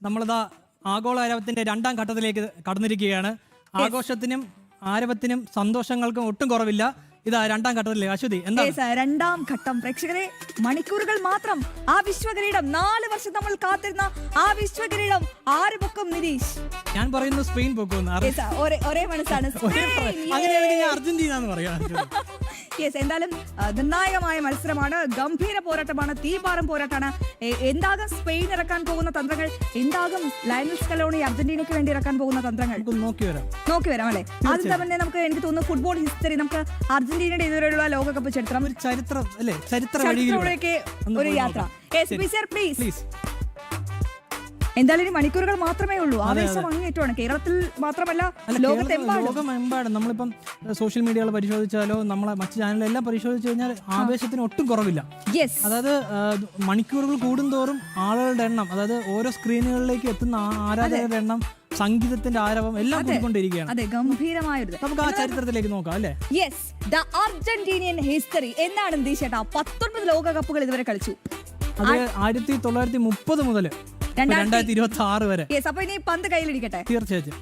നമ്മളിതാ ആഗോള ആരവത്തിന്റെ രണ്ടാം ഘട്ടത്തിലേക്ക് കടന്നിരിക്കുകയാണ്. ആഘോഷത്തിനും ആരവത്തിനും സന്തോഷങ്ങൾക്കും ഒട്ടും കുറവില്ല. ഇതാ രണ്ടാം ഘട്ടത്തിലെ അശ്വതി എന്താ രണ്ടാം ഘട്ടം. പ്രേക്ഷകരെ, മണിക്കൂറുകൾ മാത്രം ആ വിശ്വകിരീടം, 4 വർഷം നമ്മൾ കാത്തിരുന്ന ആ വിശ്വകിരീടം ആര് പൊക്കും? നിരീഷ്, ഞാൻ പറയുന്നു സ്പെയിൻ പൊക്കുമെന്ന്. ഒരേ മനസ്സാണ്. അങ്ങനെയാണെങ്കിൽ ഞാൻ അർജന്റീന എന്ന് പറയാം. എന്തായാലും നിർണായകമായ മത്സരമാണ്, ഗംഭീര പോരാട്ടമാണ്, തീപാറും പോരാട്ടമാണ്. എന്താകും സ്പെയിൻ ഇറക്കാൻ പോകുന്ന തന്ത്രങ്ങൾ? എന്താകും ലയണൽ സ്കലോണി അർജന്റീനയ്ക്ക് വേണ്ടി ഇറക്കാൻ പോകുന്ന തന്ത്രങ്ങൾ? നോക്കി വരാം അല്ലെ. ആദ്യം തന്നെ നമുക്ക് എനിക്ക് തോന്നുന്നു ഫുട്ബോൾ ഹിസ്റ്ററി, നമുക്ക് അർജന്റീനയുടെ ഇതുവരെയുള്ള ലോകകപ്പ് ചരിത്രം, ചരിത്രത്തിലേക്ക് ഒരു യാത്ര. പ്ലീസ്. എന്തായാലും മണിക്കൂറുകൾ മാത്രമേ ഉള്ളൂ. ആവേശം അങ്ങേറ്റമാണ്. കേരളത്തിൽ മാത്രമല്ല, ലോകമെമ്പാടും. നമ്മളിപ്പം സോഷ്യൽ മീഡിയകൾ പരിശോധിച്ചാലോ നമ്മളെ മറ്റു ചാനലെല്ലാം പരിശോധിച്ചു കഴിഞ്ഞാൽ ആവേശത്തിന് ഒട്ടും കുറവില്ല. അതായത് മണിക്കൂറുകൾ കൂടുന്തോറും ആളുകളുടെ എണ്ണം, അതായത് ഓരോ സ്ക്രീനുകളിലേക്ക് എത്തുന്ന ആരാധകരുടെ എണ്ണം, സംഗീതത്തിന്റെ ആരവം എല്ലാം കൂടിക്കൊണ്ടിരിക്കുകയാണ്. അതെ, ഗംഭീരമായൊരു. നമുക്ക് ആ ചരിത്രത്തിലേക്ക് നോക്കാം അല്ലേ. ദ അർജന്റീനിയൻ ഹിസ്റ്ററി എന്താണ് നിതീഷേട്ടാ? 19 ലോകകപ്പുകൾ ഇതുവരെ കളിച്ചു. അത് 1930 മുതൽ 2026 വരെ. അപ്പൊ ഇനി പന്ത് കയ്യിലിരിക്കട്ടെ. തീർച്ചയായിട്ടും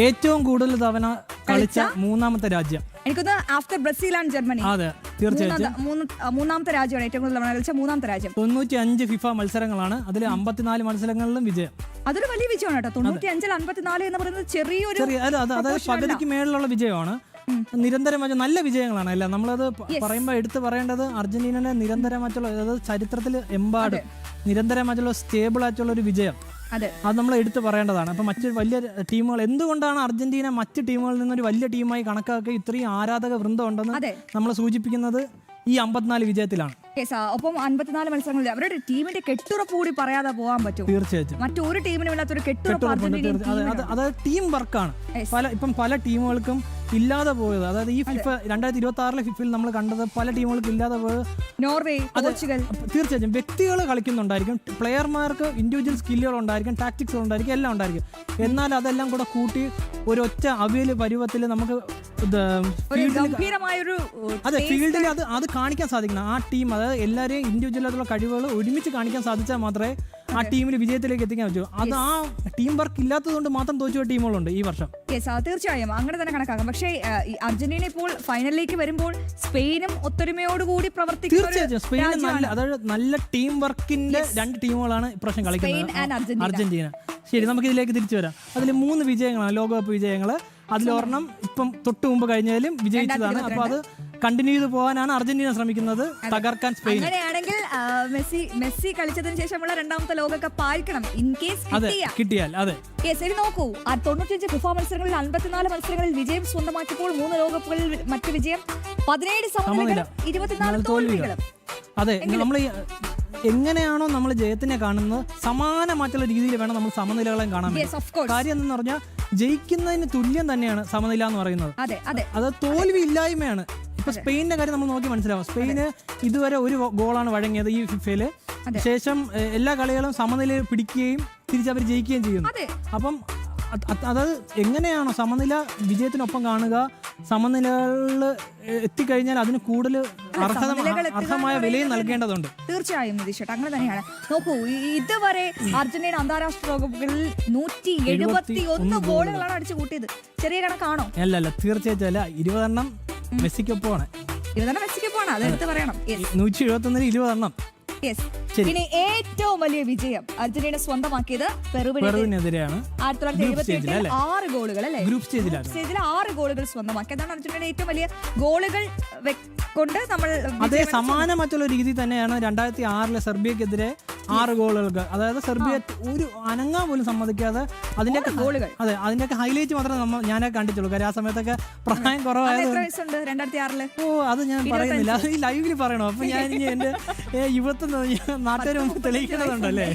ഏറ്റവും കൂടുതൽ തവണ കളിച്ച മൂന്നാമത്തെ രാജ്യം എനിക്കൊന്ന് ആഫ്റ്റർ ബ്രസീൽ ആൻഡ് ജർമ്മനി. അതെ, തീർച്ചയായിട്ടും മൂന്നാമത്തെ രാജ്യമാണ് ഏറ്റവും കൂടുതൽ തവണ കളിച്ച മൂന്നാമത്തെ രാജ്യം. 95 ഫിഫ മത്സരങ്ങളാണ്. അതിൽ 54 മത്സരങ്ങളിലും വിജയം. അതൊരു വലിയ വിജയമാണ് കേട്ടോ. 95-ൽ 54 എന്ന് പറയുന്നത് ചെറിയൊരു, അതായത് പകുതിക്ക് മേളിലുള്ള വിജയമാണ്. നിരന്തരമായ നല്ല വിജയങ്ങളാണ് എല്ലാം. നമ്മളത് പറയുമ്പോൾ എടുത്തു പറയേണ്ടത് അർജന്റീനയുടെ നിരന്തരമായിട്ടുള്ള, അതായത് ചരിത്രത്തിൽ എമ്പാടും നിരന്തരമായിട്ടുള്ള സ്റ്റേബിൾ ആയിട്ടുള്ള ഒരു വിജയം, അത് നമ്മൾ എടുത്തു പറയേണ്ടതാണ്. അപ്പൊ മറ്റു വലിയ ടീമുകൾ, എന്തുകൊണ്ടാണ് അർജന്റീന മറ്റു ടീമുകളിൽ നിന്നൊരു വലിയ ടീമായി കണക്കാക്കി ഇത്രയും ആരാധക വൃന്ദം ഉണ്ടെന്ന് നമ്മൾ സൂചിപ്പിക്കുന്നത് ഈ 54 വിജയത്തിലാണ്. ഒപ്പം 54 മത്സരങ്ങളിൽ അവരുടെ ടീമിന്റെ കെട്ടുറപ്പ് കൂടി പറയാതെ പോകാൻ പറ്റും. തീർച്ചയായിട്ടും മറ്റൊരു ടീമിനും ഇല്ലാത്തൊരു കെട്ടുറപ്പ്. അതായത് ടീം വർക്കാണ്. പല ടീമുകൾക്കും ഇല്ലാതെ പോയത്, അതായത് ഈ ഫിഫ 2026 ഫിഫയിൽ നമ്മൾ കണ്ടത് പല ടീമുകൾക്കും ഇല്ലാതെ പോയത് നോർവേ, പോർച്ചുഗൽ. തീർച്ചയായിട്ടും വ്യക്തികൾ കളിക്കുന്നുണ്ടായിരിക്കും, പ്ലെയർമാർക്ക് ഇൻഡിവിജ്വൽ സ്കില്ലുകൾ ഉണ്ടായിരിക്കും, ടാക്ടിക്സുകൾ ഉണ്ടായിരിക്കും, എല്ലാം ഉണ്ടായിരിക്കും. എന്നാൽ അതെല്ലാം കൂടെ കൂട്ടി ഒരു ഒറ്റ അവിയൽ പരുവത്തിൽ നമുക്ക് ഫീൽഡിൽ അത് കാണിക്കാൻ സാധിക്കണം. ആ ടീം, അതായത് എല്ലാവരെയും ഇൻഡിവിജ്വൽ ആയിട്ടുള്ള കഴിവുകൾ ഒരുമിച്ച് കാണിക്കാൻ സാധിച്ചാൽ മാത്രമേ ആ ടീമിൽ വിജയത്തിലേക്ക് എത്തിക്കാൻ പറ്റൂ. അത് ആ ടീം വർക്ക് ഇല്ലാത്തതുകൊണ്ട് മാത്രം തോറ്റുപോയ ടീമുകളുണ്ട് ഈ വർഷം. തീർച്ചയായും അങ്ങനെ തന്നെ കണക്കാക്കാം. പക്ഷേ അർജന്റീന ഇപ്പോൾ ഫൈനലിലേക്ക് വരുമ്പോൾ സ്പെയിനും ഒത്തൊരുമയോടുകൂടി പ്രവർത്തിക്കും. തീർച്ചയായും സ്പെയിനും അതായത് നല്ല ടീം വർക്കിന്റെ 2 ടീമുകളാണ് ഇപ്രാവശ്യം കളിക്കുന്നത്, അർജന്റീന. ശരി, നമുക്ക് ഇതിലേക്ക് തിരിച്ചു വരാം. അതിൽ 3 വിജയങ്ങളാണ് ലോകകപ്പ് വിജയങ്ങൾ. അതിലൊരെണ്ണം ഇപ്പം തൊട്ട് മുമ്പ് കഴിഞ്ഞാലും വിജയിച്ചതാണ്. അപ്പൊ അത് കണ്ടിന്യൂ ചെയ്ത് പോകാനാണ് അർജന്റീന ശ്രമിക്കുന്നത്, തകർക്കാൻ സ്പെയിൻ. അങ്ങനെയാണെങ്കിൽ മെസ്സി കളിച്ചതിന് ശേഷമുള്ള 2ാമത്തെ ലോകകപ്പ് ആയിരിക്കണം ഇൻ കേസ് കിട്ടിയാൽ. അതെ, ശരി. നോക്കൂ, 95 ഫിഫ മത്സരങ്ങളിൽ 54 മത്സരങ്ങളിൽ വിജയം സ്വന്തമാക്കിയപ്പോൾ 3 ലോകകപ്പുകളിൽ മറ്റു വിജയം, 17 സമനിലകളും 24 തോൽവികളും. അതെ, നമ്മൾ എങ്ങനെയാണോ നമ്മൾ ജയത്തിനെ കാണുന്നത്, സമാനമായിട്ടുള്ള രീതിയിൽ വേണം നമ്മൾ സമനിലകളെ കാണാൻ. കാര്യം എന്തെന്ന് പറഞ്ഞാൽ ജയിക്കുന്നതിന് തുല്യം തന്നെയാണ് സമനില എന്ന് പറയുന്നത്. അത് തോൽവി ഇല്ലായ്മയാണ്. ഇപ്പൊ സ്പെയിനിന്റെ കാര്യം നമ്മൾ നോക്കി മനസ്സിലാവും. സ്പെയിന് ഇതുവരെ 1 ഗോളാണ് വഴങ്ങിയത് ഈ ഫിഫയില്. ശേഷം എല്ലാ കളികളും സമനില പിടിക്കുകയും തിരിച്ചവർ ജയിക്കുകയും ചെയ്യുന്നു. അപ്പം അതായത് എങ്ങനെയാണോ സമനില വിജയത്തിനൊപ്പം കാണുക, സമനിലകളിൽ എത്തിക്കഴിഞ്ഞാൽ അതിന് കൂടുതൽ അർഹമായ വിലയും നൽകേണ്ടതുണ്ട്. തീർച്ചയായും നിതീഷ്, അങ്ങനെ തന്നെയാണ്. നോക്കൂ, ഇതുവരെ അർജന്റീന അന്താരാഷ്ട്ര ലോകകപ്പുകളിൽ 171 ഗോളുകളാണ് അടിച്ചു കൂട്ടിയത്. ചെറിയ കണക്കാണോ? അല്ല, തീർച്ചയായിട്ടും അല്ല. 20 എണ്ണം മെസ്സിക്കൊപ്പമാണ്. 20 എണ്ണം മെസ്സിക്കൊപ്പമാണ്, അതെടുത്ത് പറയണം. 171 20 എണ്ണം. ഇനി ഏറ്റവും വലിയ വിജയം അർജന്റീന സ്വന്തമാക്കിയത് പെറുവിനെതിരെയാണ്. 1978 6 ഗോളുകൾ അല്ലെ, ഗ്രൂപ്പ് സ്റ്റേജിൽ 6 ഗോളുകൾ സ്വന്തമാക്കി. അതാണ് അർജന്റീന ഏറ്റവും വലിയ ഗോളുകൾ കൊണ്ട് നമ്മൾ. അതേ സമാനമായിട്ടുള്ള രീതി തന്നെയാണ് 2006 സെർബിയക്കെതിരെ 6 ഗോളുകൾക്ക്. അതായത് സെർബിയ ഒരു അനങ്ങാൻ പോലും സമ്മതിക്കാതെ അതിന്റെയൊക്കെ ഗോളുകൾ, അതെ, അതിന്റെയൊക്കെ ഹൈലൈറ്റ് മാത്രമേ ഞാനേ കണ്ടിട്ടുള്ളൂ. കാര്യം ആ സമയത്തൊക്കെ പ്രായം കുറവായത്. 2006 അത് ഞാൻ പറയുന്നില്ല, അത് ഈ ലൈവിൽ പറയണോ? അപ്പൊ ഞാൻ ഇനി എന്റെ യുവത്വം നാട്ടുകാർ മുമ്പ് തെളിയിക്കുന്നതുണ്ടല്ലേ.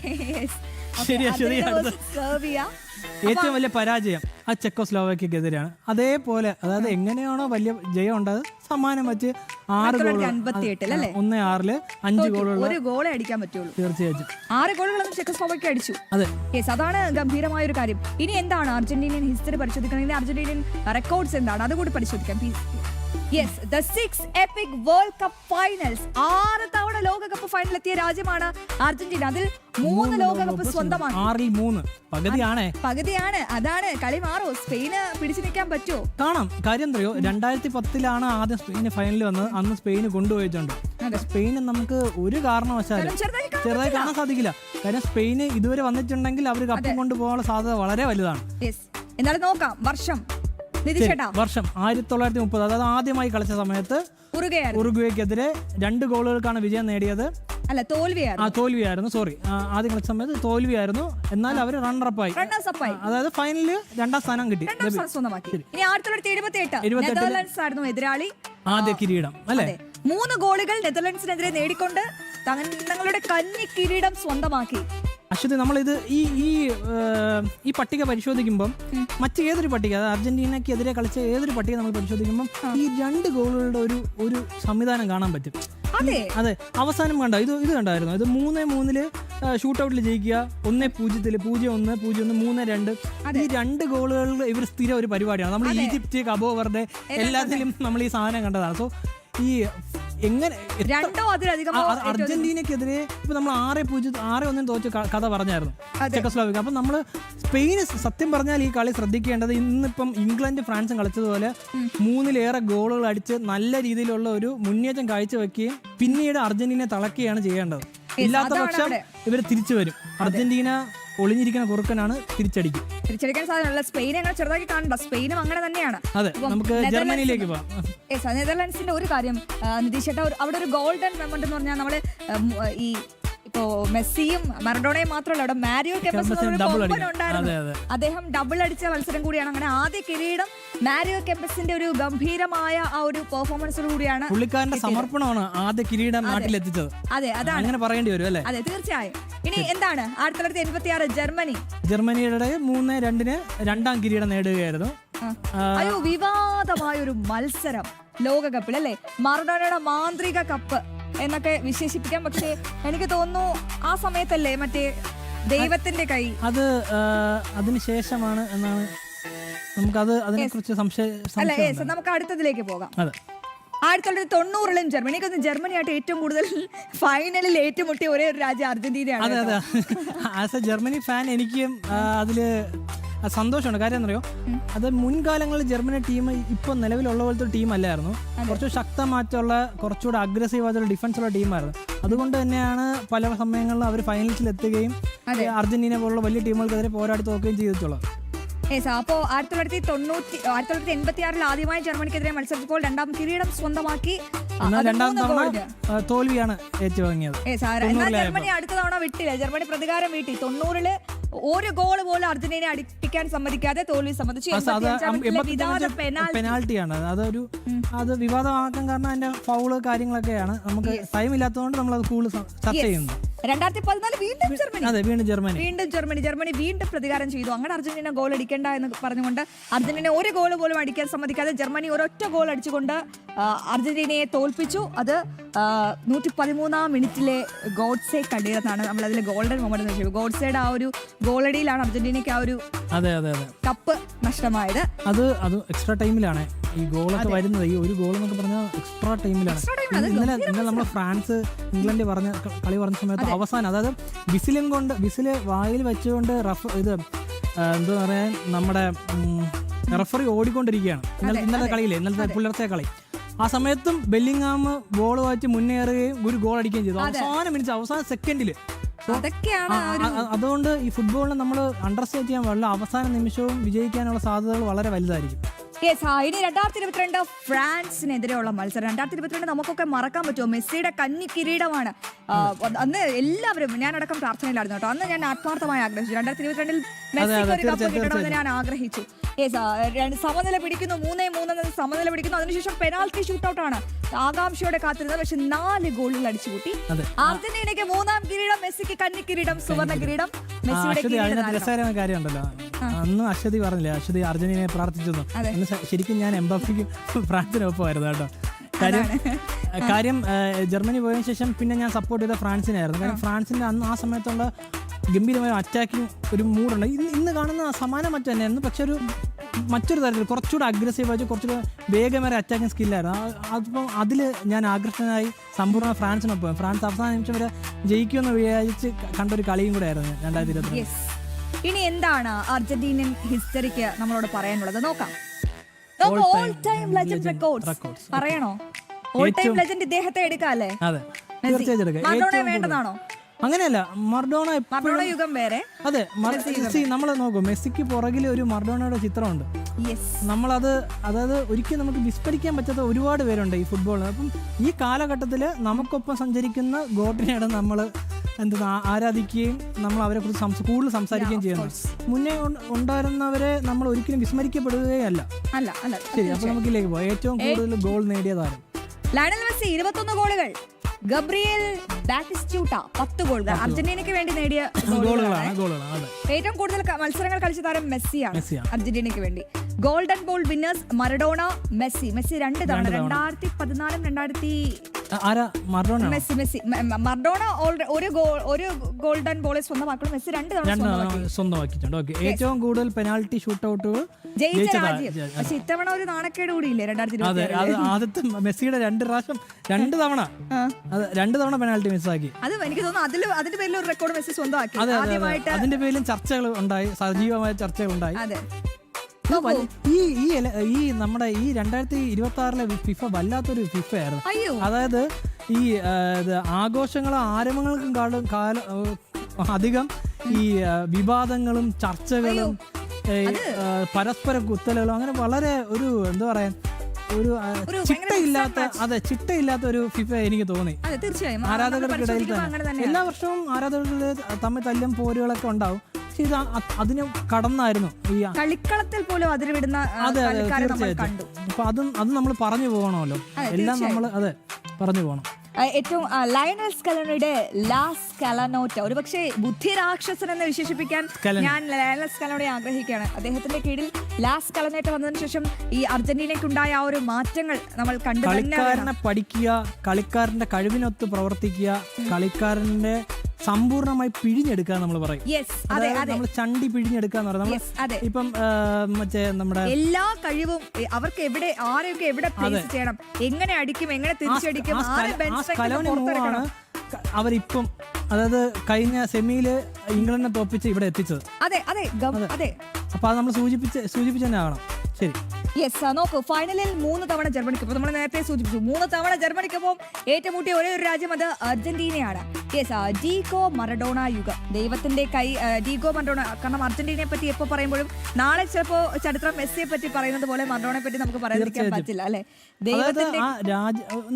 ഏറ്റവും വലിയ പരാജയം ആ ചെക്കോസ്ലോവാക്യക്കെതിരെയാണ്. അതേപോലെ, അതായത് എങ്ങനെയാണോ വലിയ ജയം ഉണ്ടായത്, സമാനം വെച്ച് 6 ഗോൾ 1-6 5 ഗോളുകൾ, 1 ഗോളേ അടിക്കാൻ പറ്റുള്ളൂ. തീർച്ചയായിട്ടും 6 ഗോളുകളൊന്നും ചെക്കോസ്ലോവാക്യ അടിച്ചു. അതെ, അതാണ് ഗംഭീരമായ ഒരു കാര്യം. ഇനി എന്താണ് അർജന്റീനിയൻ ഹിസ്റ്ററി പരിശോധിക്കണമെങ്കിൽ അർജന്റീനിയൻ റെക്കോർഡ്സ് എന്താണ് അതുകൂടി പരിശോധിക്കാം. Yes, the 6 EPIC world cup finals. 6 തവണ ലോകകപ്പ് ഫൈനൽ എത്തിയ രാജ്യമാണ് അർജന്റീന. അതിൽ 3 ലോകകപ്പ് സ്വന്തമാണ്. 6-ൽ 3 പകുതിയാണ്. അതാണ് കളി മാറോ? സ്പെയിന് പിടിച്ചു നിൽക്കാൻ പറ്റുമോ? കാണാം. കാര്യം എന്തറിയോ, 2010 ആദ്യം സ്പെയിന് ഫൈനലിൽ വന്നത്. അന്ന് സ്പെയിന് കൊണ്ടുപോയിട്ടുണ്ട്. സ്പെയിന് നമുക്ക് ഒരു കാരണവശാലും ചെറുതായി കാണാൻ സാധിക്കില്ല. കാര്യം സ്പെയിന് ഇതുവരെ വന്നിട്ടുണ്ടെങ്കിൽ അവർ കപ്പും കൊണ്ടുപോകാനുള്ള സാധ്യത വളരെ വലുതാണ്. എന്നാലും നോക്കാം. വർഷം 1930, അതായത് ആദ്യമായി കളിച്ച സമയത്ത് ഉറുഗ്വേക്കെതിരെ 2 ഗോളുകൾക്കാണ് വിജയം നേടിയത്. അല്ല, തോൽവിയായിരുന്നു. സോറി, ആദ്യം കളിച്ച സമയത്ത് തോൽവിയായിരുന്നു. എന്നാൽ അവർ റണ്ണറപ്പായി, അതായത് ഫൈനലിൽ 2ാം സ്ഥാനം കിട്ടി. ഇനി 1978 ആയിരുന്നു എതിരാളി. ആദ്യ കിരീടം അല്ലെ? 3 ഗോളുകൾ നെതർലൻഡ്സിനെതിരെ നേടിക്കൊണ്ട് തങ്ങളുടെ കന്നി കിരീടം സ്വന്തമാക്കി. അശ്വതി, നമ്മളിത് ഈ പട്ടിക പരിശോധിക്കുമ്പം മറ്റ് ഏതൊരു പട്ടിക, അതായത് അർജന്റീനയ്ക്കെതിരെ കളിച്ച ഏതൊരു പട്ടിക നമ്മൾ പരിശോധിക്കുമ്പോൾ ഈ 2 ഗോളുകളുടെ ഒരു സംവിധാനം കാണാൻ പറ്റും. അതെ, അവസാനം കണ്ടോ? ഇത് കണ്ടായിരുന്നു. ഇത് 3-3 ഷൂട്ടൗട്ടിൽ ജയിക്കുക, 1-0, 0-1, 0-1, 3-2. ഈ 2 ഗോളുകളിൽ ഇവർ സ്ഥിരം ഒരു പരിപാടിയാണ്. നമ്മൾ ഈജിപ്റ്റ്, കബോ വെർഡെ എല്ലാത്തിലും നമ്മൾ ഈ സാധനം കണ്ടതാണ്. സോ ഈ എങ്ങനെ അർജന്റീനക്കെതിരെ ഇപ്പൊ നമ്മൾ 6-1 തോറ്റ് കഥ പറഞ്ഞായിരുന്നു ചെക്കോസ്ലോവാക്യ. അപ്പൊ നമ്മള് സ്പെയിന് സത്യം പറഞ്ഞാൽ ഈ കളി ശ്രദ്ധിക്കേണ്ടത്, ഇന്നിപ്പം ഇംഗ്ലണ്ട് ഫ്രാൻസും കളിച്ചതുപോലെ 3-ലേറെ ഗോളുകൾ അടിച്ച് നല്ല രീതിയിലുള്ള ഒരു മുന്നേറ്റം കാഴ്ചവെക്കുകയും പിന്നീട് അർജന്റീനയെ തളയ്ക്കുകയാണ് ചെയ്യേണ്ടത്. ഇല്ലാത്ത പക്ഷം ഇവർ തിരിച്ചു വരും. അർജന്റീന ഒളിഞ്ഞിരിക്കുന്ന കുറുക്കനാണ്, തിരിച്ചടിക്കാൻ സാധ്യതയുള്ള. സ്പെയിനെ അങ്ങനെ ചെറുതാക്കി കാണണ്ട, സ്പെയിനും അങ്ങനെ തന്നെയാണ്. അതെ, നമുക്ക് ജർമ്മനിയിലേക്ക് പോവാം. നെതർലൻഡ്സിന്റെ ഒരു കാര്യം നിതീഷ് ചേട്ടാ, അവിടെ ഒരു ഗോൾഡൻ മൊമെന്റ് എന്ന് പറഞ്ഞാൽ നമ്മള് ഈ ഇപ്പോ മെസ്സിയും മറഡോണയും മാത്രമല്ല, അവിടെ മാരിയോ കെപ്പസ് ഉണ്ടായിരുന്നു. അദ്ദേഹം ഡബിൾ അടിച്ച മത്സരം കൂടിയാണ്. അങ്ങനെ ആദ്യ കിരീടം മാരിയോ കെപ്പസിന്റെ ഒരു ഗംഭീരമായ ആ ഒരു പെർഫോമൻസോട് കൂടിയാണ്. പുള്ളിക്കാരന്റെ സമർപ്പണമാണ് ആദ്യ കിരീടം നാട്ടിലെത്തിച്ചത്. അതെ, അതാണ് അങ്ങനെ പറയേണ്ടി വരും അല്ലേ? അതെ, തീർച്ചയായും. ഇനി എന്താണ് 1986 ജർമ്മനിയുടെ 3-2 2ാം കിരീടം നേടുകയായിരുന്നു. വിവാദമായ ഒരു മത്സരം ലോകകപ്പിൽ അല്ലേ? മറഡോണയുടെ മാന്ത്രിക കപ്പ് എന്നൊക്കെ വിശേഷിപ്പിക്കാം. പക്ഷേ എനിക്ക് തോന്നുന്നു ആ സമയത്തല്ലേ മറ്റേ ദൈവത്തിന്റെ കൈ, അതിനുശേഷമാണ് എന്നാണ് നമുക്കത് അതിനെക്കുറിച്ച് സംശയം. നമുക്ക് അടുത്തതിലേക്ക് പോകാം. 1990 ജർമ്മനിക്ക് ജർമ്മനിയായിട്ട് ഏറ്റവും കൂടുതൽ ഫൈനലിൽ ഏറ്റുമുട്ടിയ ഒരേ ഒരു രാജ്യം അർജന്റീനയാണ്. അതെ, ആസ് എ ജർമ്മനി ഫാൻ എനിക്കും അതില് സന്തോഷമുണ്ട്. കാര്യം എന്നറിയോ, അത് മുൻകാലങ്ങളിൽ ജർമ്മനി ടീം ഇപ്പൊ നിലവിലുള്ള പോലത്തെ ടീം അല്ലായിരുന്നു. കുറച്ച് ശക്തമായിട്ടുള്ള, കുറച്ചുകൂടെ അഗ്രസീവ് ആയിട്ടുള്ള ഡിഫൻസുള്ള ടീമായിരുന്നു. അതുകൊണ്ട് തന്നെയാണ് പല സമയങ്ങളിലും അവർ ഫൈനൽസിൽ എത്തുകയും അർജന്റീന പോലുള്ള വലിയ ടീമുകൾക്കെതിരെ പോരാടി തോക്കുകയും ചെയ്തിട്ടുള്ളത്. അപ്പോ 1986 ആദ്യമായി ജർമ്മനിക്കെതിരെ മത്സരിച്ചപ്പോൾ 2ാം കിരീടം സ്വന്തമാക്കി. 2ാം തവണ തോൽവിയാണ് ഏറ്റുവാങ്ങിയത്. ജർമ്മനി അടുത്ത തവണ വിട്ടില്ല. ജർമ്മനി പ്രതികാരം വീട്ടി. 90 ഒരു ഗോൾ പോലും അർജന്റീനയെ അടിപ്പിക്കാൻ സമ്മതിക്കാതെ തോൽവി സമ്മതിച്ചു. പെനാൽറ്റിയാണ് അത് വിവാദമാക്കാൻ കാരണം അതിന്റെ ഫൗള് കാര്യങ്ങളൊക്കെയാണ്. നമുക്ക് ടൈം ഇല്ലാത്തതുകൊണ്ട് നമ്മൾ അത് കൂടുതൽ ചർച്ച ചെയ്യുന്നു. 2014 വീണ്ടും ജർമ്മനി വീണ്ടും പ്രതികാരം ചെയ്തു. അങ്ങനെ അർജന്റീന ഗോൾ അടിക്കേണ്ട എന്ന് പറഞ്ഞുകൊണ്ട് അർജന്റീന ഒരു ഗോൾ പോലും അടിക്കാൻ സമ്മതിക്കാതെ ജർമ്മനി ഒരൊറ്റ ഗോൾ അടിച്ചുകൊണ്ട് അർജന്റീനയെ തോൽപ്പിച്ചു. അത് 113-ാം മിനിറ്റിലെ ഗോഡ്സെ കണ്ടീരെന്നാണ് നമ്മൾ അതിൽ ഗോൾഡൻ മൊമെന്റ് എന്ന് വെച്ചത്. ഗോഡ്സയുടെ ആ ഒരു ഗോളടിയിലാണ് അർജന്റീനയ്ക്ക് ആ ഒരു കപ്പ് നഷ്ടമായത്. അത് എക്സ്ട്രാ ടൈമിലാണ് ഈ ഗോളൊക്കെ വരുന്നത്. ഈ ഒരു ഗോൾ എന്നൊക്കെ പറഞ്ഞാൽ എക്സ്ട്രാ ടൈമിലാണ്. ഇന്നലെ നമ്മൾ ഫ്രാൻസ് ഇംഗ്ലണ്ട് കളി പറഞ്ഞ സമയത്ത് അവസാനം, അതായത് വിസില് വായിൽ വെച്ചുകൊണ്ട് എന്താ പറയാ, നമ്മുടെ റഫറി ഓടിക്കൊണ്ടിരിക്കുകയാണ്. ഇന്നലത്തെ കളിയില്ലേ, ഇന്നലത്തെ പുലർച്ചെ കളി. ആ സമയത്തും ബെല്ലിംഗ്ഹാം ബോൾ വായിച്ച് മുന്നേറുകയും ഒരു ഗോൾ അടിക്കുകയും ചെയ്തു അവസാന സെക്കൻഡില്. അതുകൊണ്ട് ഈ ഫുട്ബോളിനെ നമ്മൾ അണ്ടർസ്റ്റാൻഡ് ചെയ്യാൻ പാടില്ല. അവസാന നിമിഷവും വിജയിക്കാനുള്ള സാധ്യതകൾ വളരെ വലുതായിരിക്കും. ഇനി 2022 ഫ്രാൻസിനെതിരെയുള്ള മത്സരം. 2022 നമുക്കൊക്കെ മറക്കാൻ പറ്റുമോ? മെസ്സിയുടെ കന്നി കിരീടമാണ്. അന്ന് എല്ലാവരും, ഞാനടക്കം പ്രാർത്ഥനയിലായിരുന്നു കേട്ടോ. അന്ന് ഞാൻ ആത്മാർത്ഥമായി ആഗ്രഹിച്ചു 2022 മെസ്സിക്ക് ഒരു കപ്പ് കിട്ടണമെന്ന് ഞാൻ ആഗ്രഹിച്ചു. സമനില പിടിക്കുന്നു, 3-3 സമനില പിടിക്കുന്നു. അതിനുശേഷം പെനാൽറ്റി ഷൂട്ടൗട്ടാണ് ആകാംക്ഷയോടെ കാത്തിരുന്നത്. പക്ഷെ 4 ഗോളുകൾ അടിച്ചുകൂട്ടി അർജന്റീനയ്ക്ക് 3ാം കിരീടം, മെസ്സിക്ക് കന്നി കിരീടം, സുവർണ്ണ കിരീടം. രസകരമായ കാര്യമുണ്ടല്ലോ, അന്ന് അശ്വതി പറഞ്ഞില്ലേ, അശ്വതി അർജന്റീനയെ പ്രാർത്ഥിച്ചു. ശരിക്കും ഞാൻ എംബാപ്പയ്ക്ക് ഫ്രാൻസിനൊപ്പമായിരുന്നു കേട്ടോ. കാര്യം ജർമ്മനി പോയതിനു ശേഷം പിന്നെ ഞാൻ സപ്പോർട്ട് ചെയ്ത ഫ്രാൻസിനായിരുന്നു. കാരണം ഫ്രാൻസിന്റെ അന്ന് ആ സമയത്തുള്ള ഗംഭീരമായ അറ്റാക്കിങ് ഒരു മൂഡുണ്ട്. ഇന്ന് കാണുന്ന സമാനം മറ്റു തന്നെയായിരുന്നു. പക്ഷെ മറ്റൊരു തരത്തിൽ കുറച്ചുകൂടെ അഗ്രസീവായിട്ട് കുറച്ചുകൂടെ വേഗമേറെ അറ്റാക്കിംഗ് സ്കില്ലായിരുന്നു. അതിപ്പം അതിൽ ഞാൻ ആകർഷകനായി സമ്പൂർണ്ണ ഫ്രാൻസിനൊപ്പം. ഫ്രാൻസ് അവസാന നിമിഷം വരെ ജയിക്കുമെന്ന് വിചാരിച്ച് കണ്ടൊരു കളിയും കൂടെ ആയിരുന്നു 2022. ഇനി എന്താണ് അർജന്റീനൻ ഹിസ്റ്ററിക്ക് നമ്മളോട് പറയാനുള്ളത് നോക്കാം. ഓൾ ടൈം ലെജൻഡ് റെക്കോർഡ്സ് പറയണോ? ഓൾ ടൈം ലെജൻഡ് ഇദ്ദേഹത്തെ എടുക്കാല്ലേ? അതെ, തീർച്ചയായിട്ടും എടുക്കാം. വേണ്ടതാണോ? അങ്ങനെയല്ല, മറഡോണ യുഗം വേറെ. അതെ, നമ്മൾ നോക്കും, മെസ്സിക്ക് പുറകിൽ ഒരു മറഡോണയുടെ ചിത്രമുണ്ട്. നമ്മളത് അതായത് ഒരിക്കലും നമുക്ക് വിസ്മരിക്കാൻ പറ്റാത്ത ഒരുപാട് പേരുണ്ട് ഈ ഫുട്ബോളിൽ. അപ്പം ഈ കാലഘട്ടത്തിൽ നമുക്കൊപ്പം സഞ്ചരിക്കുന്ന ഗോട്ടിനെയാണ് നമ്മൾ ആരാധിക്കുകയും നമ്മൾ അവരെ കുറിച്ച് കൂടുതൽ സംസാരിക്കുകയും ചെയ്യുന്നു. മുന്നേ ഉണ്ടായിരുന്നവരെ നമ്മൾ ഒരിക്കലും വിസ്മരിക്കപ്പെടുകയല്ല. ശരി, അപ്പൊ നമുക്കിലേക്ക് പോകാം. ഏറ്റവും കൂടുതൽ ഗോൾ നേടിയ താരം ലയണൽ മെസ്സി 21 ഗോളുകൾ. ഗബ്രിയേൽ ബാറ്റിസ്റ്റൂട്ട 10 ഗോളുകൾ. അർജന്റീനയ്ക്ക് വേണ്ടി നേടിയ ഗോളുകളാണ്. ഏറ്റവും കൂടുതൽ മത്സരങ്ങൾ കളിച്ച താരം മെസ്സിയാണ് അർജന്റീനയ്ക്ക് വേണ്ടി. Golden ball winners Maradona, Messi. 2 തവണ 2014 മെസ്സി മറഡോണ ഒരു ഗോൾഡൻ ബോൾ സ്വന്തമാക്കണം. മെസ്സി 2 തവണ സ്വന്തമാക്കിയിട്ടുണ്ട്. ഏറ്റവും കൂടുതൽ പെനാൽറ്റി ഷൂട്ടൗട്ടുകൾ ജയിച്ച രാജ്യം. പക്ഷെ ഇത്തവണ ഒരു നാണക്കേട് കൂടിയില്ലേ 2020? ആദ്യത്തെ മെസ്സിയുടെ 2 തവണ പെനാൽറ്റി മിസ്സാക്കി. അത് എനിക്ക് തോന്നുന്നു അതിന്റെ പേരിൽ ഒരു റെക്കോർഡ് മെസ്സി സ്വന്തമാക്കി. അതിന്റെ പേരിലും ചർച്ചകൾ ഉണ്ടായി, സജീവമായ ചർച്ചകൾ ഉണ്ടായി. ഈ നമ്മുടെ ഈ 2026 ഫിഫ വല്ലാത്തൊരു ഫിഫ ആയിരുന്നു. അതായത് ഈ ആഘോഷങ്ങളും ആരംഭങ്ങൾക്കും അധികം ഈ വിവാദങ്ങളും ചർച്ചകളും പരസ്പര കുത്തലുകളും അങ്ങനെ വളരെ ഒരു എന്താ പറയാ ഒരു ചിട്ടയില്ലാത്ത ഒരു ഫിഫ എനിക്ക് തോന്നി. ആരാധകർക്കിടയിൽ തന്നെ എല്ലാ വർഷവും ആരാധകർക്കിടയിൽ തമ്മിൽ തല്ലും പോരുകളൊക്കെ ഉണ്ടാവും. ഇത് അതിന് കടന്നായിരുന്നു ഈ കളിക്കളത്തിൽ പോലും അതിരുവിടുന്ന. തീർച്ചയായിട്ടും. അപ്പൊ അത് നമ്മൾ പറഞ്ഞു പോകണമല്ലോ, എല്ലാം നമ്മൾ പറഞ്ഞു പോകണം. ഏറ്റവും ലയണൽ സ്കലോണിയുടെ ലാസ് സ്കലനോറ്റ, ഒരുപക്ഷെ ബുദ്ധിരാക്ഷസൻ എന്ന് വിശേഷിപ്പിക്കാൻ ഞാൻ ലയണൽ സ്കലോണിയെ ആഗ്രഹിക്കുകയാണ്. അദ്ദേഹത്തിന്റെ കീഴിൽ ലാസ് സ്കലനോറ്റ വന്നതിന് ശേഷം ഈ അർജന്റീനയ്ക്കുണ്ടായ ആ ഒരു മാറ്റങ്ങൾ നമ്മൾ കണ്ടു. കളിക്കാരനെ പഠിക്കുക, കളിക്കാരന്റെ കഴിവിനൊത്ത് പ്രവർത്തിക്കുക, കളിക്കാരന്റെ സമ്പൂർണ്ണമായി പിഴിഞ്ഞെടുക്കുക നമ്മൾ പറയും. നമ്മൾ ചണ്ടി പിഴിഞ്ഞെടുക്കുക എന്ന് പറയുന്നത്. ഇപ്പം മറ്റേ നമ്മുടെ എല്ലാ കഴിവും അവർക്ക് എവിടെ ആരെയൊക്കെ എവിടെ പ്ലേസ് ചെയ്യണം, എങ്ങനെ അടിക്കും, എങ്ങനെ തിരിച്ചടിക്കും, അവരിപ്പം അതായത് കഴിഞ്ഞ സെമിയില് ഇംഗ്ലണ്ടിനെ തോപ്പിച്ച് ഇവിടെ എത്തിച്ചത്. അതെ. അപ്പൊ അത് നമ്മൾ സൂചിപ്പിച്ച് തന്നെ ആവണം. ശരി, നോക്കൂ, ഫൈനലിൽ 3 തവണ ജർമ്മനിക്കൊപ്പം, നമ്മൾ നേരത്തെ സൂചിപ്പിച്ചു, 3 തവണ ജർമ്മനിക്കൊപ്പം ഏറ്റുമുട്ടിയ ഒരേ ഒരു രാജ്യം അത് അർജന്റീനയാണ്. ഡീഗോ മറഡോണ യുഗം. ദൈവത്തിന്റെ കൈ. ഡീഗോ മറഡോണ, കാരണം അർജന്റീനയെ പറ്റി എപ്പോ പറയുമ്പോഴും നാളെ ചിലപ്പോ ചരിത്രം മെസ്സിയെ പറ്റി പറയുന്നത് പോലെ മറഡോണയെ പറ്റി നമുക്ക് പറയാതിരിക്കാൻ പറ്റില്ല, അല്ലെ?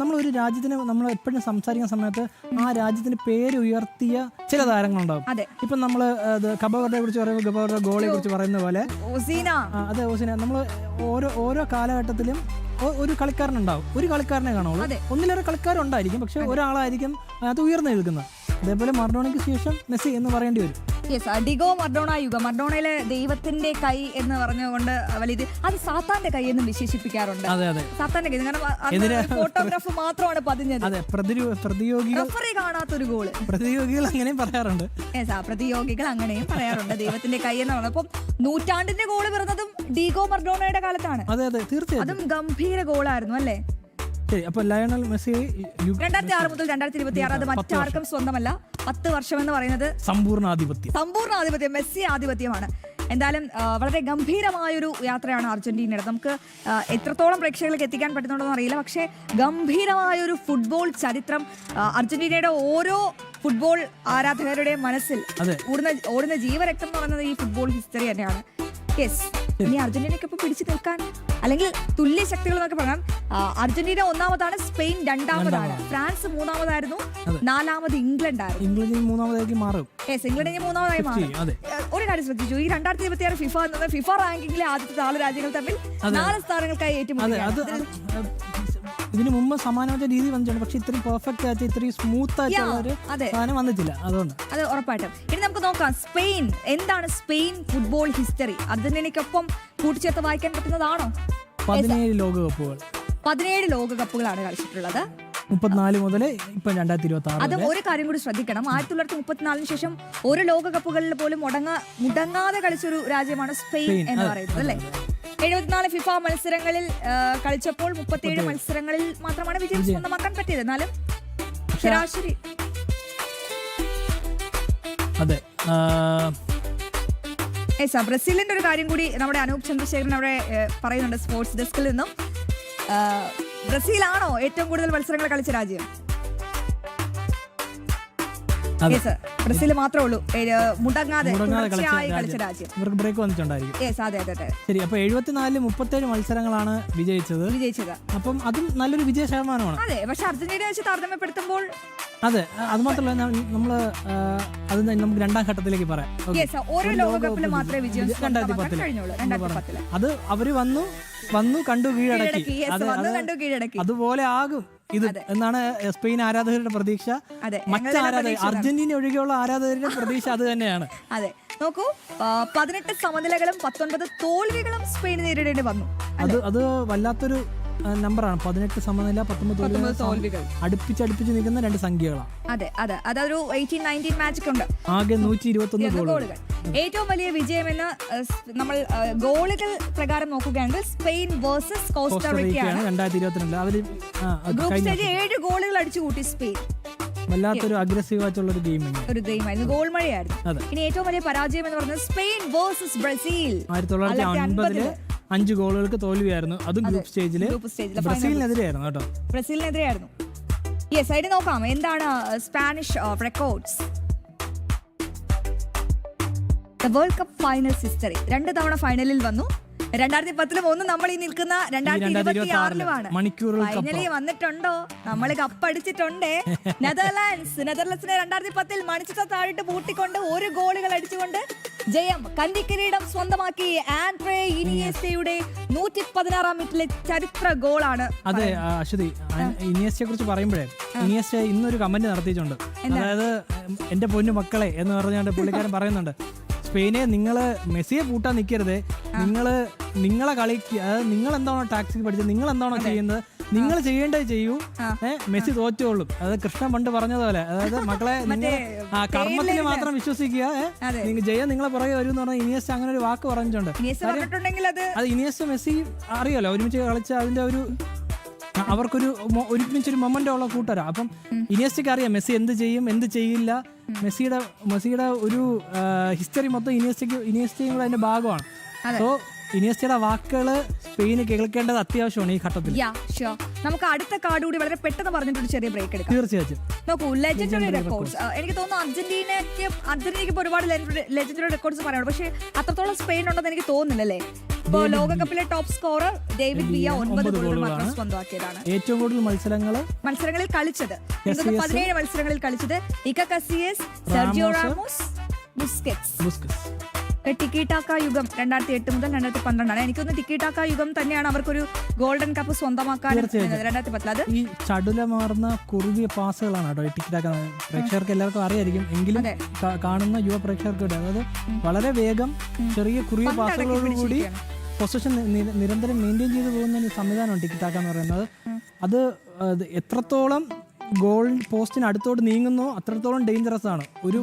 നമ്മളൊരു രാജ്യത്തിന് നമ്മൾ എപ്പോഴും സംസാരിക്കുന്ന സമയത്ത് ആ രാജ്യത്തിന്റെ പേര് ഉയർത്തിയ ചില താരങ്ങളുണ്ടാവും. ഇപ്പൊ നമ്മള് കബവർഡയെ കുറിച്ച് പറയുമ്പോൾ കബവർഡ ഗോളിയെ കുറിച്ച് പറയുന്ന പോലെ അതെ ഓസിന, നമ്മൾ ഓരോ കാലഘട്ടത്തിലും ഒരു കളിക്കാരനുണ്ടാവും. ഒരു കളിക്കാരനെ കാണുള്ളൂ, ഒന്നിലേറെ കളിക്കാരുണ്ടായിരിക്കും, പക്ഷെ ഒരാളായിരിക്കും അത് ഉയർന്നു നിൽക്കുന്നത്. അതേപോലെ മറഡോണയ്ക്ക് ശേഷം മെസ്സി എന്ന് പറയേണ്ടി വരും. ഡിഗോ മറഡോണ യുഗം. മറഡോണയിലെ ദൈവത്തിന്റെ കൈ എന്ന് പറഞ്ഞുകൊണ്ട് വലിയ അത് സാത്താന്റെ കൈ എന്നും വിശേഷിപ്പിക്കാറുണ്ട്. സാത്താന്റെ കൈ, കാരണം ഫോട്ടോഗ്രാഫ് മാത്രമാണ് പതിഞ്ഞത്. റഫറി കാണാത്തൊരു ഗോള്. പ്രതിയോഗികൾ അങ്ങനെയും പറയാറുണ്ട്. പ്രതിയോഗികൾ അങ്ങനെയും പറയാറുണ്ട് ദൈവത്തിന്റെ കൈ എന്ന് പറഞ്ഞത്. അപ്പം നൂറ്റാണ്ടിന്റെ ഗോള് പിറന്നതും ഡിഗോ മറഡോണയുടെ കാലത്താണ്. അതും ഗംഭീര ഗോളായിരുന്നു, അല്ലേ? ലയണൽ മെസ്സി 2006 മുതൽ 2026 അത് മറ്റാർക്കും സ്വന്തമല്ല. 10 വർഷം എന്ന് പറയുന്നത് സമ്പൂർണ്ണാധിപത്യം, മെസ്സി ആധിപത്യമാണ്. എന്തായാലും വളരെ ഗംഭീരമായൊരു യാത്രയാണ് അർജന്റീനയുടെ. നമുക്ക് എത്രത്തോളം പ്രേക്ഷകരിലേക്ക് എത്തിക്കാൻ പറ്റുന്നുണ്ടോ അറിയില്ല, പക്ഷേ ഗംഭീരമായൊരു ഫുട്ബോൾ ചരിത്രം അർജന്റീനയുടെ ഓരോ ഫുട്ബോൾ ആരാധകരുടെ മനസ്സിൽ ഓടുന്ന ജീവരക്തം എന്ന് പറയുന്നത് ഈ ഫുട്ബോൾ ഹിസ്റ്ററി തന്നെയാണ്. ഇനി അർജന്റീനയ്ക്കൊപ്പം പിടിച്ചു നിൽക്കാൻ, അല്ലെങ്കിൽ തുല്യ ശക്തികൾ എന്നൊക്കെ പറയാം. അർജന്റീന 1ാമതാണ്, സ്പെയിൻ 2ാമതാണ്, ഫ്രാൻസ് 3ാമതായിരുന്നു, 4ാമത് ഇംഗ്ലണ്ട് ആയിരുന്നു. ഇംഗ്ലണ്ടിന് 3ാമതായി മാറും. ഒരു കാര്യം ശ്രദ്ധിച്ചു, ഈ 2026 ഫിഫ എന്നത് ഫിഫ റാങ്കിങ്ങിലെ ആദ്യത്തെ 4 രാജ്യങ്ങൾ തമ്മിൽ 4 സ്ഥാനങ്ങൾക്കായി ഏറ്റുമുട്ടുകയാണ്. ഇതിനു മുമ്പ് സമാനമായ രീതി വന്നിട്ടുണ്ട്, പക്ഷെ ഇത്രയും പെർഫെക്റ്റ് ആയിട്ട് ഇത്രയും സ്മൂത്ത് ആയിട്ടുള്ള ഒരു സാധനം വന്നിട്ടില്ല. അതുകൊണ്ട് അത് ഉറപ്പായിട്ടും. ഇനി നമുക്ക് നോക്കാം, സ്പെയിൻ എന്താണ് സ്പെയിൻ ഫുട്ബോൾ ഹിസ്റ്ററി? അർജന്റീനയ്ക്കൊപ്പം കൂട്ടിച്ചേർത്ത് വായിക്കാൻ പറ്റുന്നതാണോ? 17 ലോകകപ്പുകളാണ് കളിച്ചിട്ടുള്ളത്. 34 മുതൽ ഇപ്പൊ 2026. അതും ഒരു കാര്യം കൂടി ശ്രദ്ധിക്കണം, 1934 ശേഷം ഒരു ലോകകപ്പുകളിൽ പോലും മുടങ്ങാതെ കളിച്ചൊരു രാജ്യമാണ് സ്പെയിൻ എന്ന് പറയുന്നത്, അല്ലേ? 74 ഫിഫ മത്സരങ്ങളിൽ കളിച്ചപ്പോൾ 37 മത്സരങ്ങളിൽ മാത്രമാണ് വിജയം സ്വന്തമാക്കാൻ പറ്റിയത്. എന്നാലും ശരാശരി അതെ. ബ്രസീലിന്റെ ഒരു കാര്യം കൂടി നമ്മുടെ അനൂപ് ചന്ദ്രശേഖരൻ അവിടെ പറയുന്നുണ്ട് സ്പോർട്സ് ഡെസ്കിൽ നിന്നും. ബ്രസീലാണോ ഏറ്റവും കൂടുതൽ മത്സരങ്ങൾ കളിച്ച രാജ്യം? ബ്രസീൽ മാത്രമേ ഉള്ളൂ മുടങ്ങാതെ കളിച്ച രാജ്യം. ഇവർക്ക് ബ്രേക്ക് വന്നിട്ടുണ്ടായിരിക്കും. അതെ അതെ അതെ. ശരി, അപ്പൊ 74 37 മത്സരങ്ങളാണ് വിജയിച്ചത്. അപ്പം അതും നല്ലൊരു വിജയ ശതമാനമാണ്. അതെ, പക്ഷെ അർജന്റീനയെ വെച്ച് താരതമ്യപ്പെടുത്തുമ്പോൾ അതെ, അത് മാത്രമല്ല നമ്മള് അത് നമുക്ക് രണ്ടാം ഘട്ടത്തിലേക്ക് പറയാം. ഓരോ ലോകകപ്പിൽ മാത്രമേ വിജയം 2010 അത് അവര് വന്നു കണ്ടു കീഴടക്കി. അതുപോലെ ആകും ഇത് എന്നാണ് സ്പെയിൻ ആരാധകരുടെ പ്രതീക്ഷ. മറ്റ് അർജന്റീന ഒഴികെയുള്ള ആരാധകരുടെ പ്രതീക്ഷ അത് തന്നെയാണ്. അതെ, നോക്കൂ, 18 സമനിലകളും 19 തോൽവികളും സ്പെയിൻ നേരിടേണ്ടി വന്നു. അത് വല്ലാത്തൊരു നമ്പറാണ്. 18 സമനില 19 തോൽവികൾ അടുപ്പിച്ച് നിൽക്കുന്ന രണ്ട് സംഖ്യകളാണ്. അതെ അതെ, അതൊരു 18-19 മാച്ച് ഉണ്ട്. ആകെ 121 ഗോളുകൾ. ഏറ്റവും വലിയ വിജയമെന്ന് നമ്മൾ ഗോളുകൾ പ്രകാരം നോക്കുകയാണെങ്കിൽ സ്പെയിൻ വേഴ്സസ് കോസ്റ്ററിക്കയാണ് 2022. അവര് ഗ്രൂപ്പ് സ്റ്റേജിൽ 7 ഗോളുകൾ അടിച്ചു കൂട്ടി സ്പെയിൻ. വല്ലാത്തൊരു അഗ്രസീവ് ആയിട്ടുള്ള ഒരു ഗെയിമായിരുന്നു, ഗോൾ മഴയായിരുന്നു. ഇനി ഏറ്റവും വലിയ പരാജയം എന്ന് പറയുന്നത് സ്പെയിൻ വേഴ്സസ് ബ്രസീൽ. 1950 5 ഗോളുകൾക്ക് തോൽവിയായിരുന്നു. അതും ഗ്രൂപ്പ് സ്റ്റേജിൽ ബ്രസീലിനെതിരെയായിരുന്നു കേട്ടോ. ബ്രസീലിനെതിരെയായിരുന്നു. യെസ്, അതിന് നോക്കാം എന്താണ് Spanish records. World cup finals history 2 തവണ ഫൈനലിൽ വന്നു. 2010 ഒന്ന് നമ്മൾ ഈ നിൽക്കുന്ന 2026 ഫൈനലി വന്നിട്ടുണ്ടോ? നമ്മൾ കപ്പടിച്ചിട്ടുണ്ടേ. നെതർലാൻഡ്സിനെ 2010 മണിച്ചിട്ട് താഴിട്ട് പൂട്ടിക്കൊണ്ട് 1 ഗോളുകൾ അടിച്ചുകൊണ്ട് ജയം കന്തിക്കിരീടം സ്വന്തമാക്കി ആൻഡ്രേ ഇനിയേസ്റ്റയുടെ 116-ാം മിനിറ്റിലെ ചരിത്ര ഗോളാണ്. അതെ അശ്വതി, ഇനിയേസ്റ്റയെ കുറിച്ച് പറയുമ്പോഴേ ഇനിയേസ്റ്റ ഇന്നൊരു കമന്റ് നടത്തിയിട്ടുണ്ട്. അതായത് എന്റെ പൊന്നു മക്കളെ എന്ന് പറഞ്ഞുകൊണ്ട് പുള്ളിക്കാരൻ പറയുന്നുണ്ട്, സ്പെയിനെ നിങ്ങള് മെസ്സിയെ പൂട്ടാൻ നിൽക്കരുത്, നിങ്ങളെ കളിക്ക്, അതായത് നിങ്ങൾ എന്താണോ ടാക്സിക്ക് പഠിച്ചത്, നിങ്ങൾ എന്താണോ ചെയ്യുന്നത്, നിങ്ങൾ ചെയ്യേണ്ടത് ചെയ്യൂ, മെസ്സി തോറ്റുകൊള്ളും. അതായത് കൃഷ്ണൻ പണ്ട് പറഞ്ഞതുപോലെ, അതായത് മക്കളെ ആ കർമ്മത്തിന് മാത്രം വിശ്വസിക്കുക, ജയം നിങ്ങളെ പുറകെ വരും എന്ന് പറഞ്ഞാൽ ഇനിയസ്റ്റ് അങ്ങനെ ഒരു വാക്ക് പറഞ്ഞിട്ടുണ്ട്. അത് ഇനിയസ്റ്റ് മെസ്സി അറിയാലോ, ഒരുമിച്ച് കളിച്ച അതിന്റെ ഒരു അവർക്കൊരു ഒരുമിച്ചൊരു മൊമെന്റ് ഉള്ള കൂട്ടരാ. അപ്പം ഇനിയസ്റ്റയ്ക്ക് അറിയാം മെസ്സി എന്ത് ചെയ്യും എന്ത് ചെയ്യില്ല. മെസ്സിയുടെ ഒരു ഹിസ്റ്ററി മൊത്തം ഇനിയസ്റ്റയും കൂടെ അതിന്റെ ഭാഗമാണ്. സോ ഇനിയസ്റ്റയുടെ വാക്കുകൾ സ്പെയിന് കേൾക്കേണ്ടത് അത്യാവശ്യമാണ് ഈ ഘട്ടത്തിൽ. നമുക്ക് അടുത്ത കാർഡ് കൂടി വളരെ പെട്ടെന്ന് പറഞ്ഞിട്ട് ചെറിയ ബ്രേക്ക് എടുക്കാം. തീർച്ചയായിട്ടും നോക്കൂ, ലെജൻഡറി റെക്കോർഡ്സ്. എനിക്ക് തോന്നുന്നു അർജന്റീനയ്ക്ക് ഒരുപാട് ലെജൻഡറി റെക്കോർഡ്സ് പറയാനുണ്ട്, പക്ഷേ അത്രത്തോളം സ്പെയിൻ ഉണ്ടെന്ന് എനിക്ക് തോന്നുന്നില്ലല്ലേ. ഇപ്പോൾ ലോകകപ്പിലെ ടോപ്പ് സ്കോറർ ഡേവിഡ് വിയ 9 ഗോളുകൾ മാത്രം സ്വന്തമാക്കിയതാണ്. ഏറ്റവും കൂടുതൽ മത്സരങ്ങളിൽ കളിച്ചത് 17 മത്സരങ്ങളിൽ കളിച്ചത് ഇക കസിയസ്, സെർജിയോ റാമോസ്, ബുസ്കറ്റ്സ്. ടിക്കിടാക്ക യുഗം 2008 മുതൽ 2012 എനിക്കൊന്ന് ടിക്കിടാക്ക യുഗം തന്നെയാണ് അവർക്കൊരു ഗോൾഡൻ കപ്പ് സ്വന്തമാക്കാൻ 2010. അത് ഈ ചടുലമാർന്ന കുറുകിയ പാസുകളാണ് കേട്ടോ ടിക്കിടാക്ക. പ്രേക്ഷകർക്ക് എല്ലാവർക്കും അറിയായിരിക്കും, എങ്കിലും കാണുന്ന യുവ പ്രേക്ഷകർക്ക് അതായത് വളരെ വേഗം ചെറിയ കുറുകിയ പാസുകളോടുകൂടി പൊസിഷൻ നിരന്തരം മെയിൻറ്റെയിൻ ചെയ്ത് പോകുന്ന ഒരു സംവിധാനമാണ് ടിക്കിടാക്ക എന്ന് പറയുന്നത്. അത് എത്രത്തോളം ഗോൾ പോസ്റ്റിന് അടുത്തോട്ട് നീങ്ങുന്നോ അത്രത്തോളം ഡേഞ്ചറസ് ആണ്. ഒരു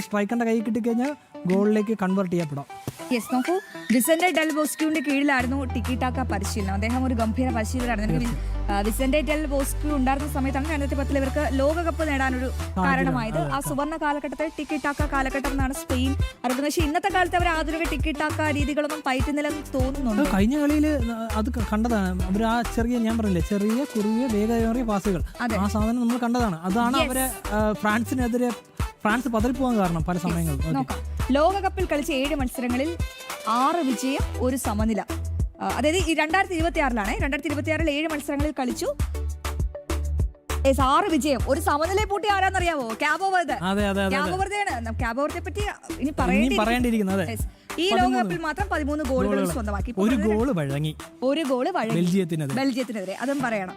സ്ട്രൈക്കറിന്റെ കൈ കിട്ടിക്കഴിഞ്ഞാൽ ഗോളിലേക്ക് കൺവേർട്ട് ചെയ്യപ്പെടാം. യെസ്, നോക്കൂ, വിസെന്റെ ഡെൽ ബോസ്ക്യൂവിന്റെ കീഴിലായിരുന്നു ടിക്കിടാക്ക പരിശീലനം. അദ്ദേഹം ഒരു ഗംഭീര പരിശീലകരായിരുന്നു. വിസെന്റെ ഡെൽ ബോസ്ക്യൂ ഉണ്ടായിരുന്ന സമയത്താണ് 2010 ഇവർക്ക് ലോകകപ്പ് നേടാനൊരു കാരണമായത്. ആ സുവർണ്ണ കാലഘട്ടത്തെ ടിക്കിടാക്ക കാലഘട്ടം എന്നാണ് സ്പെയിൻ അറിയുന്നത്. പക്ഷേ ഇന്നത്തെ കാലത്ത് അവർ ആധുനിക ടിക്കിടാക്ക രീതികളൊന്നും പയറ്റുന്നില്ലെന്ന് തോന്നുന്നുണ്ട്. കഴിഞ്ഞ കളിയിൽ അത് കണ്ടതാണ്. അവർ ആ ഞാൻ പറഞ്ഞില്ലേ ചെറിയ കുറുകിയ വേഗമേറിയ പാസുകൾ, ആ സാധനം നമ്മൾ കണ്ടതാണ്. അതാണ് അവരെ ഫ്രാൻസ് പതറിപ്പോകാൻ കാരണം പല സമയങ്ങളും. ലോകകപ്പിൽ കളിച്ച 7 മത്സരങ്ങളിൽ 6 വിജയം 1 സമനില. അതായത് ഈ 2026 7 മത്സരങ്ങളിൽ കളിച്ചു, 6 വിജയം 1 സമനിലയെ പൂട്ടി ആരാന്നറിയാവോ? ക്യാബോ വെർദെയാണ്. ക്യാബോ വെർദയെ പറ്റി ഇനി പറയേണ്ടിയിരിക്കുന്നത്. ഈ ലോകകപ്പിൽ മാത്രം 13 ഗോളുകൾ സ്വന്തമാക്കി. ഒരു ഗോള് വഴങ്ങി ബെൽജിയത്തിനെതിരെ, അതും പറയണം.